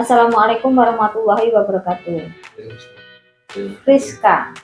Assalamualaikum warahmatullahi wabarakatuh. Rizka,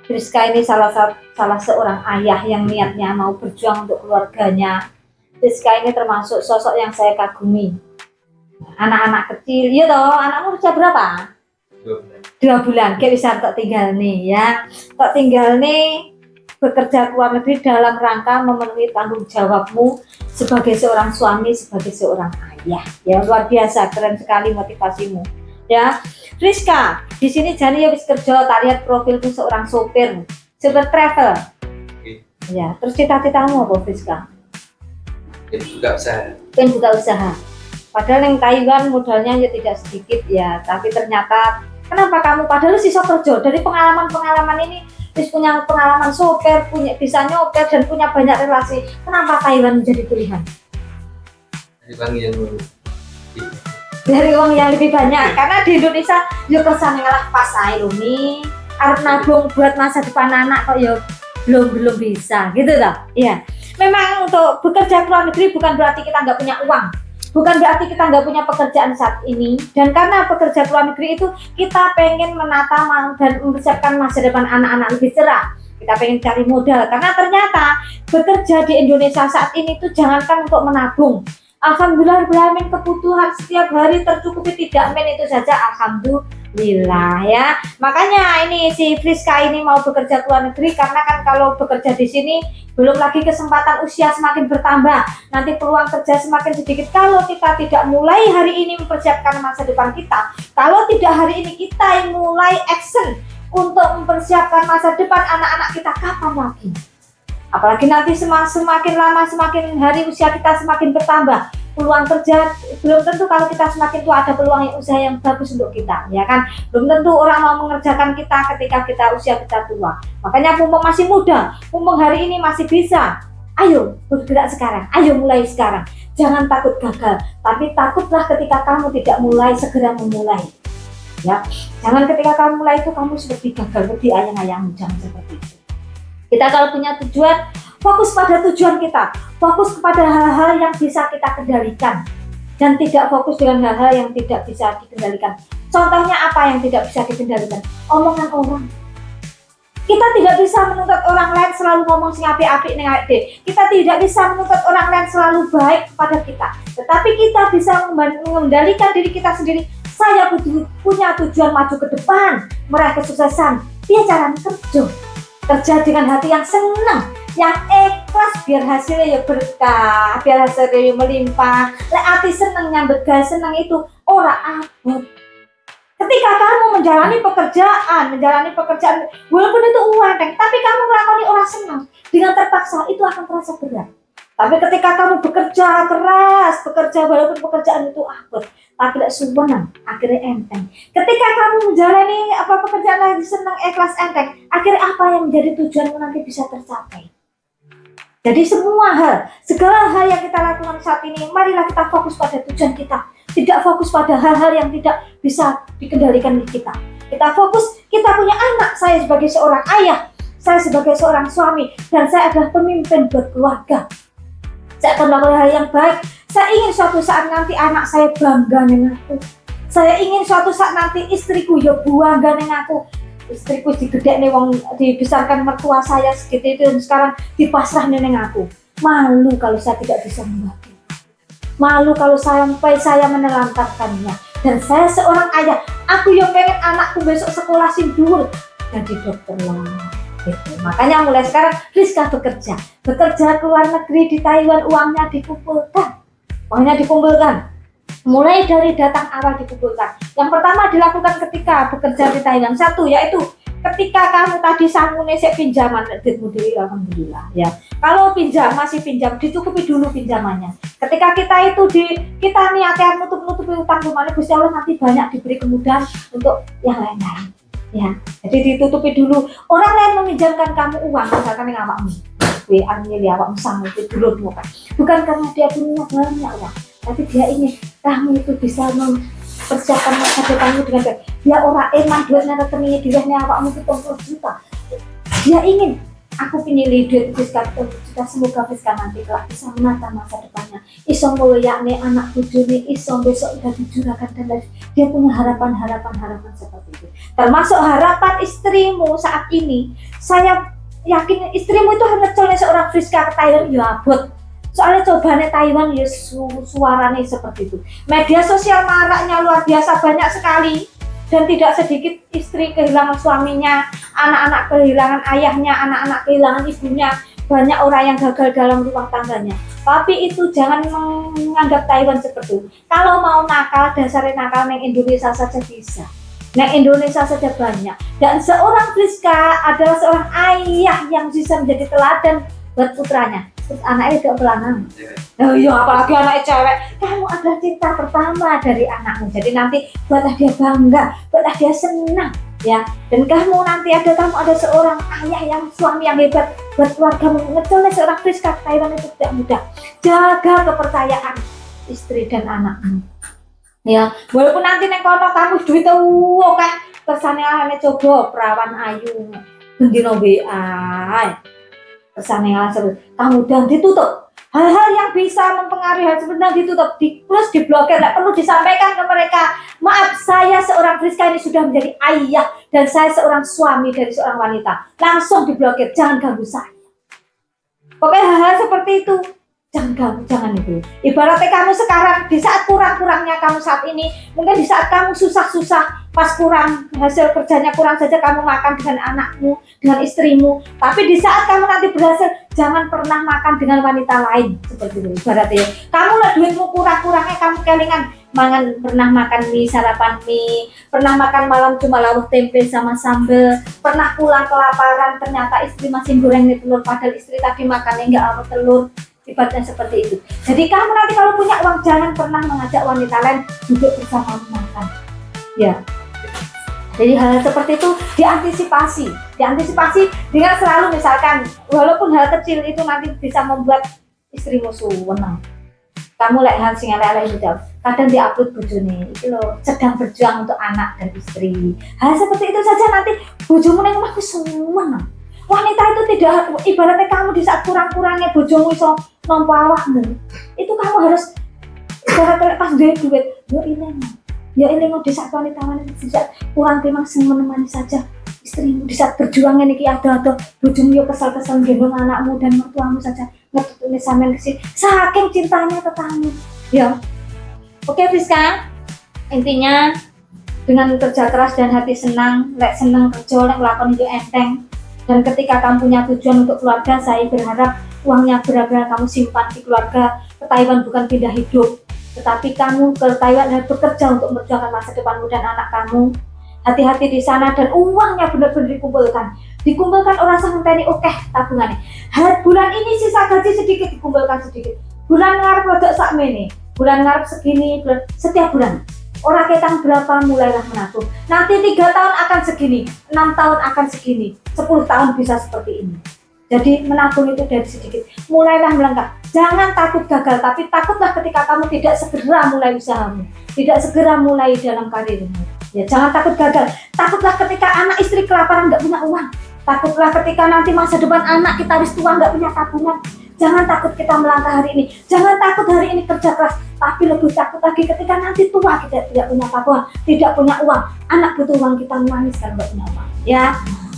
Rizka ini salah seorang ayah yang niatnya mau berjuang untuk keluarganya. Rizka ini termasuk sosok yang saya kagumi. Anak-anak kecil, iya toh, anakmu usia berapa? 2 bulan. Kayak bisa tak tinggal nih ya. Tak tinggal nih bekerja ke luar negeri dalam rangka memenuhi tanggung jawabmu sebagai seorang suami, sebagai seorang ayah. Ya, luar biasa, keren sekali motivasimu. Ya, Rizka, di sini Jani ya wis kerja, tak lihat profilmu seorang sopir travel. Ya, terus cita-citamu apa, Rizka? Pengen buka usaha. Padahal yang Taiwan modalnya ya tidak sedikit ya, tapi ternyata kenapa kamu padahal sih kerja dari pengalaman ini terus punya pengalaman sopir, bisa nyopir dan punya banyak relasi. Kenapa Taiwan menjadi pilihan? Dari uang yang lebih banyak. Karena di Indonesia yo kesan ngalah pas ae lho Mi. Arep nabung buat masa depan anak kok yo belum bisa gitu toh. Iya. Memang untuk bekerja ke luar negeri bukan berarti kita nggak punya uang. Bukan berarti kita nggak punya pekerjaan saat ini. Dan karena bekerja ke luar negeri itu kita pengen menata dan mempersiapkan masa depan anak-anak lebih cerah. Kita pengen cari modal. Karena ternyata bekerja di Indonesia saat ini tuh jangankan untuk menabung. Alhamdulillah kebutuhan setiap hari tercukupi, tidak men itu saja alhamdulillah ya. Makanya ini si Friska ini mau bekerja ke luar negeri karena kan kalau bekerja di sini belum lagi kesempatan usia semakin bertambah, nanti peluang kerja semakin sedikit. Kalau kita tidak mulai hari ini mempersiapkan masa depan kita, kalau tidak hari ini kita yang mulai action untuk mempersiapkan masa depan anak-anak kita, kapan lagi? Apalagi nanti semakin lama, semakin hari usia kita semakin bertambah, peluang kerja belum tentu kalau kita semakin tua ada peluang yang usaha yang bagus untuk kita, ya kan? Belum tentu orang mau mengerjakan kita ketika kita usia kita tua. Makanya mumpung masih muda, mumpung hari ini masih bisa, ayo bergerak sekarang, ayo mulai sekarang. Jangan takut gagal, tapi takutlah ketika kamu tidak mulai, segera memulai. Ya, jangan ketika kamu mulai itu kamu seperti gagal, seperti ayang-ayangmu, jangan seperti itu. Kita kalau punya tujuan, fokus pada tujuan kita, fokus kepada hal-hal yang bisa kita kendalikan dan tidak fokus dengan hal-hal yang tidak bisa dikendalikan. Contohnya apa yang tidak bisa dikendalikan? Omongan orang. Kita tidak bisa menuntut orang lain selalu ngomong sing apik-apik ning awake dhewe. Kita tidak bisa menuntut orang lain selalu baik kepada kita. Tetapi kita bisa mengendalikan diri kita sendiri. Saya punya tujuan maju ke depan, meraih kesuksesan. Dia cara kerja dengan hati yang senang, yang ikhlas, biar hasilnya ya berkah, biar hasilnya melimpah. Lek hati seneng nyambut gawe seneng itu ora abot. Ketika kamu menjalani pekerjaan walaupun itu uang, tapi kamu melakoni orang senang dengan terpaksa, itu akan terasa berat. Tapi ketika kamu bekerja keras, walaupun pekerjaan itu abot, tapi tidak suwenang, akhirnya enteng. Ketika kamu menjalani pekerjaan lagi senang, ikhlas, enteng, akhirnya apa yang menjadi tujuanmu nanti bisa tercapai. Jadi segala hal yang kita lakukan saat ini, marilah kita fokus pada tujuan kita. Tidak fokus pada hal-hal yang tidak bisa dikendalikan di kita. Kita fokus, kita punya anak, saya sebagai seorang ayah, saya sebagai seorang suami, dan saya adalah pemimpin buat keluarga. Saya akan melakukan hal yang baik. Saya ingin suatu saat nanti anak saya bangga dengan aku. Saya ingin suatu saat nanti istriku ya bangga dengan aku. Istriku digedekne wong, dibesarkan mertua saya segitu itu, dan sekarang dipasrah dengan aku. Malu kalau saya tidak bisa membantu. Malu kalau sampai saya menelantarkannya. Dan saya seorang ayah, aku yang pengen anakku besok sekolah sing dhuwur jadi dokter lah. Gitu. Makanya mulai sekarang Rizka bekerja ke luar negeri di Taiwan, uangnya dikumpulkan, mulai dari datang awal dikumpulkan. Yang pertama dilakukan ketika bekerja di Taiwan, satu yaitu ketika kamu tadi sangune sik pinjaman duitmu dhewe, alhamdulillah ya. Kalau masih pinjam, dicukupi dulu pinjamannya. Ketika kita niatnya nutupi utang rumahnya, Gusti Allah nanti banyak diberi kemudahan untuk yang lain-lain. Ya, jadi ditutupi dulu. Orang lain meminjamkan kamu uang, misalkan yang awakmu, awakmu sama itu dulurmu kan. Bukan karena dia punya banyak uang, tapi dia ingin kamu itu bisa mempersiapkan masa depanmu dengan baik. Dia orang eman duitnya rekeningnya awakmu itu 30 juta. Dia ingin aku pilih duit Friska kita, semoga Friska nanti kelak bisa menata masa depannya, iso ngoyakne anak bojone, iso besok udah juragan dan lain. Dia punya harapan seperti itu, termasuk harapan istrimu saat ini. Saya yakin istrimu itu harus ngecolnya seorang Friska ke Thailand ya abot. Soalnya cobanya Taiwan ya suaranya seperti itu. Media sosial maraknya luar biasa banyak sekali. Dan tidak sedikit istri kehilangan suaminya, anak-anak kehilangan ayahnya, anak-anak kehilangan ibunya. Banyak orang yang gagal dalam rumah tangganya. Tapi itu jangan menganggap Taiwan seperti itu. Kalau mau nakal, dasarnya nakal neng Indonesia saja bisa. Neng Indonesia saja banyak. Dan seorang Friska adalah seorang ayah yang bisa menjadi teladan buat putranya. Terus anaknya tidak pelanang. Oh iya, apalagi anaknya cewek. Kamu adalah cinta pertama dari anakmu. Jadi nanti buatlah dia bangga, buatlah dia senang, ya. Dan kamu ada seorang ayah yang suami yang hebat buat keluargamu. Ngecolnya seorang Friska Thailand itu tidak mudah. Jaga kepercayaan istri dan anakmu. Ya, walaupun nanti neng kono kamu duit kan kesannya ane coba perawan ayu bendino WA. Kesannya kamu dan ditutup. Hal-hal yang bisa mempengaruhi hal sebenarnya ditutup, plus diblokir, tidak perlu disampaikan ke mereka. Maaf, saya seorang Friska ini sudah menjadi ayah dan saya seorang suami dari seorang wanita. Langsung diblokir, jangan ganggu saya. Pokoknya hal-hal seperti itu jangan ganggu, jangan itu. Ibaratnya kamu sekarang di saat kurang-kurangnya kamu saat ini, mungkin di saat kamu susah-susah, pas kurang hasil kerjanya kurang saja kamu makan dengan anakmu, dengan istrimu. Tapi di saat kamu nanti berhasil, jangan pernah makan dengan wanita lain seperti itu. Ibaratnya kamu lah duitmu kurang-kurangnya kamu kelingan pernah makan mie, sarapan mie, pernah makan malam cuma lawuh tempe sama sambal, pernah pulang kelaparan ternyata istri masih goreng nih telur padahal istri tadi makannya nggak sama telur. Ibaratnya seperti itu. Jadi kamu nanti kalau punya uang jangan pernah mengajak wanita lain duduk bersama makan. Ya. Jadi hal seperti itu diantisipasi dengan selalu misalkan walaupun hal kecil itu nanti bisa membuat istrimu senang. Kamu hal sing elek-elek itu kadang diupload bojone itu loh sedang berjuang untuk anak dan istri. Hal seperti itu saja nanti bojomu nang omahku seneng. Wanita itu tidak ibaratnya kamu di saat kurang-kurangnya bojomu iso nampa awakmu. Itu kamu harus ibaratnya pas duit ya ini mau di saat wanita di saat kurang memang menemani saja istrimu di saat berjuangnya nih ada bojomu yo kesal-kesal gendong anakmu dan mertuamu saja ngetutune sampean kesini saking cintanya tetamu ya. Oke Friska, intinya dengan kerja keras dan hati senang, senang kerja, ngelakon itu enteng. Dan ketika kamu punya tujuan untuk keluarga, saya berharap uangnya benar-benar kamu simpan di keluarga. Ke Taiwan bukan pindah hidup, tetapi kamu ke Taiwan harus bekerja untuk memperjuangkan masa depanmu dan anak kamu. Hati-hati di sana dan uangnya benar-benar dikumpulkan orang sangenteni oke tabungannya. Bulan ini sisa gaji sedikit dikumpulkan sedikit. Bulan ngarep rodok sakmene, bulan ngarep segini, setiap bulan. Orang ketang berapa mulailah menabung. Nanti 3 tahun akan segini, 6 tahun akan segini, 10 tahun bisa seperti ini. Jadi menabung itu dari sedikit. Mulailah melangkah. Jangan takut gagal, tapi takutlah ketika kamu tidak segera mulai usahamu, tidak segera mulai dalam karirmu. Ya, jangan takut gagal. Takutlah ketika anak istri kelaparan nggak punya uang. Takutlah ketika nanti masa depan anak kita habis tua nggak punya tabungan. Jangan takut kita melangkah hari ini. Jangan takut hari ini kerja keras. Tapi lebih takut lagi ketika nanti tua kita tidak punya tabungan, tidak punya uang. Anak butuh uang, kita nangis kalau nggak punya uang. Ya,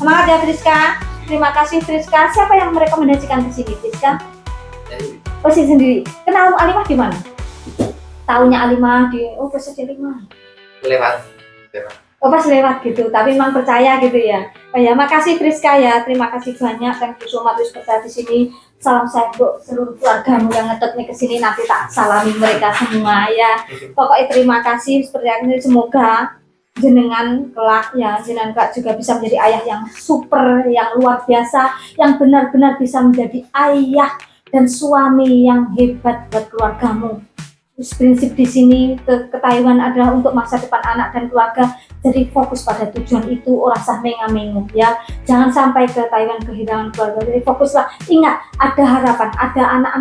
semangat ya Friska. Terima kasih Friska. Siapa yang merekomendasikan ke sini Friska? Oh sendiri. Kenal Alimah di mana? Tahunya Alimah di Presiden 5. Lewat. Oh pas lewat gitu, tapi memang percaya gitu ya. Oh ya, makasih Friska ya, terima kasih banyak. Thank you so much percaya di sini. Salam saya untuk seluruh keluargamu yang ngetutnya ke sini, nanti tak salami mereka semua ya. Pokoknya terima kasih seperti ini, semoga jenengan kelak ya, jenengan kelak juga bisa menjadi ayah yang super, yang luar biasa, yang benar-benar bisa menjadi ayah dan suami yang hebat buat keluargamu. Prinsip di sini ke Taiwan adalah untuk masa depan anak dan keluarga. Jadi fokus pada tujuan itu, orang sah menga-mengu ya. Jangan sampai ke Taiwan kehilangan keluarga. Jadi fokuslah, ingat ada harapan, ada anak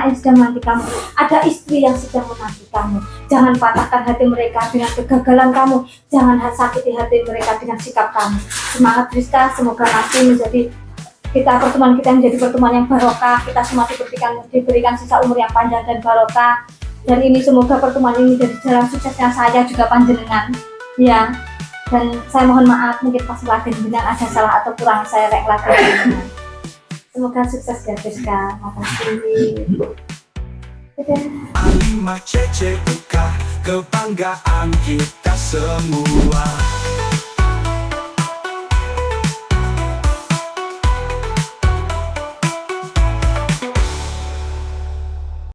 yang sedang menanti kamu, ada istri yang sedang menanti kamu. Jangan patahkan hati mereka dengan kegagalan kamu, jangan sakiti hati mereka dengan sikap kamu. Semangat Friska, semoga nanti menjadi pertemuan kita menjadi pertemuan yang barokah, kita semua diberikan sisa umur yang panjang dan barokah. Dan ini semoga pertemuan ini jadi jalan suksesnya saya juga panjenengan, ya. Dan saya mohon maaf mungkin pas lagi benar ada salah atau kurang saya rek lagi. Semoga sukses ya Rizka. Makasih. A5 CCUK, kebanggaan kita semua.